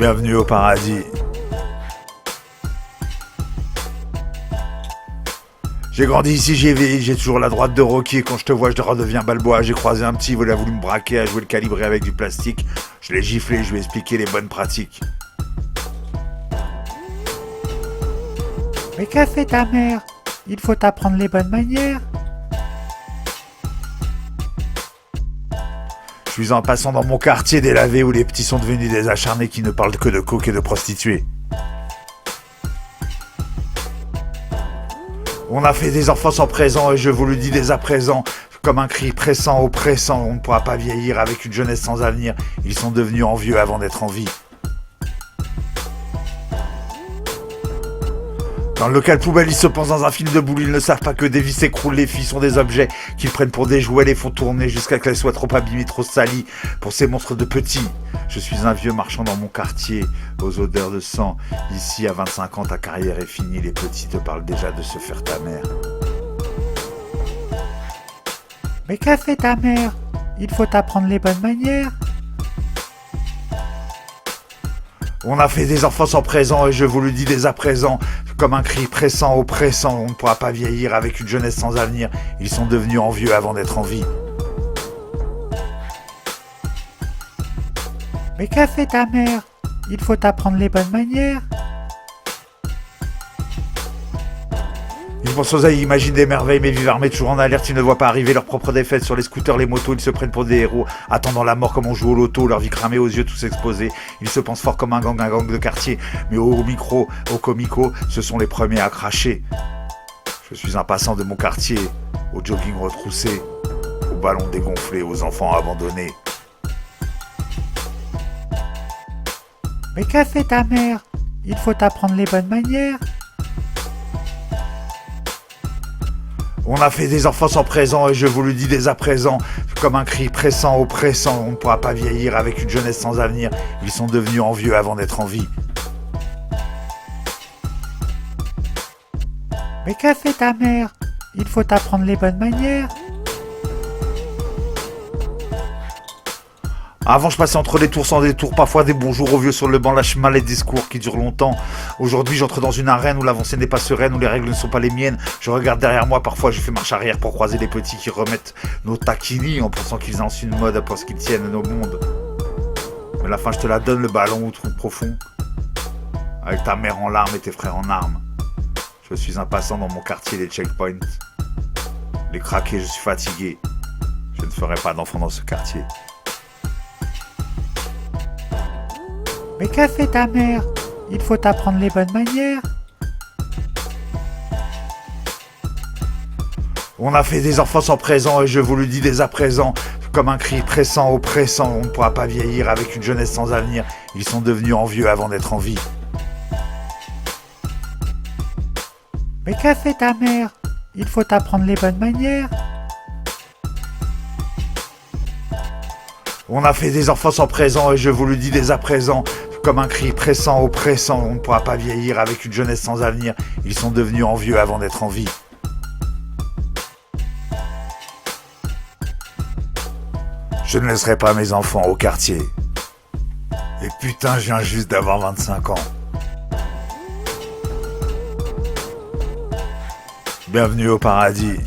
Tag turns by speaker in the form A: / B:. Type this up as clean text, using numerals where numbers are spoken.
A: Bienvenue au paradis. J'ai grandi ici, j'ai vieilli, j'ai toujours la droite de Rocky et quand je te vois, je redeviens Balboa. J'ai croisé un petit, il a voulu me braquer, à jouer le calibré avec du plastique. Je l'ai giflé, je lui ai expliqué les bonnes pratiques.
B: Mais qu'a fait ta mère? Il faut apprendre les bonnes manières.
A: Je suis en passant dans mon quartier délavé où les petits sont devenus des acharnés qui ne parlent que de coke et de prostituées. On a fait des enfants sans présent et je vous le dis dès à présent, comme un cri pressant, oppressant, on ne pourra pas vieillir avec une jeunesse sans avenir. Ils sont devenus envieux avant d'être en vie. Dans le local poubelle, ils se pensent dans un film de boule, ils ne savent pas que des vies s'écroulent, les filles sont des objets qu'ils prennent pour des jouets, les font tourner jusqu'à qu'elles soient trop abîmées, trop salies pour ces monstres de petits. Je suis un vieux marchand dans mon quartier, aux odeurs de sang. Ici, à 25 ans, ta carrière est finie, les petits te parlent déjà de se faire ta mère.
B: Mais qu'a fait ta mère? Il faut apprendre les bonnes manières.
A: On a fait des enfants sans présent et je vous le dis dès à présent, comme un cri pressant, oppressant, on ne pourra pas vieillir avec une jeunesse sans avenir. Ils sont devenus envieux avant d'être en vie.
B: Mais qu'a fait ta mère? Il faut apprendre les bonnes manières.
A: Ils pensent aux aïeux, imaginent des merveilles, mais vivent armés toujours en alerte, ils ne voient pas arriver leurs propres défaites sur les scooters, les motos, ils se prennent pour des héros, attendant la mort comme on joue au loto, leur vie cramée aux yeux tous exposés. Ils se pensent forts comme un gang de quartier, mais au micro, au comico, ce sont les premiers à cracher. Je suis un passant de mon quartier, au jogging retroussé, aux ballons dégonflés, aux enfants abandonnés.
B: Mais qu'a fait ta mère? Il faut apprendre les bonnes manières.
A: On a fait des enfants sans présent et je vous le dis dès à présent, comme un cri pressant, oppressant, on ne pourra pas vieillir avec une jeunesse sans avenir. Ils sont devenus envieux avant d'être en vie.
B: Mais qu'a fait ta mère? Il faut apprendre les bonnes manières.
A: Avant je passais entre les tours sans détour, parfois des bonjours aux vieux sur le banc, lâche mal les discours qui durent longtemps. Aujourd'hui j'entre dans une arène où l'avancée n'est pas sereine, où les règles ne sont pas les miennes. Je regarde derrière moi, parfois je fais marche arrière pour croiser les petits qui remettent nos taquinis en pensant qu'ils lancent une mode parce qu'ils tiennent nos mondes. Mais à la fin je te la donne, le ballon au trou profond, avec ta mère en larmes et tes frères en armes. Je suis un passant dans mon quartier, les checkpoints. Les craqués, je suis fatigué. Je ne ferai pas d'enfant dans ce quartier.
B: Mais qu'a fait ta mère? Il faut apprendre les bonnes manières.
A: On a fait des enfants sans présent et je vous le dis dès à présent, comme un cri pressant, oppressant, on ne pourra pas vieillir avec une jeunesse sans avenir. Ils sont devenus envieux avant d'être en vie.
B: Mais qu'a fait ta mère? Il faut apprendre les bonnes manières.
A: On a fait des enfants sans présent et je vous le dis dès à présent, comme un cri pressant, oppressant, on ne pourra pas vieillir avec une jeunesse sans avenir. Ils sont devenus envieux avant d'être en vie. Je ne laisserai pas mes enfants au quartier. Et putain, je viens juste d'avoir 25 ans. Bienvenue au paradis.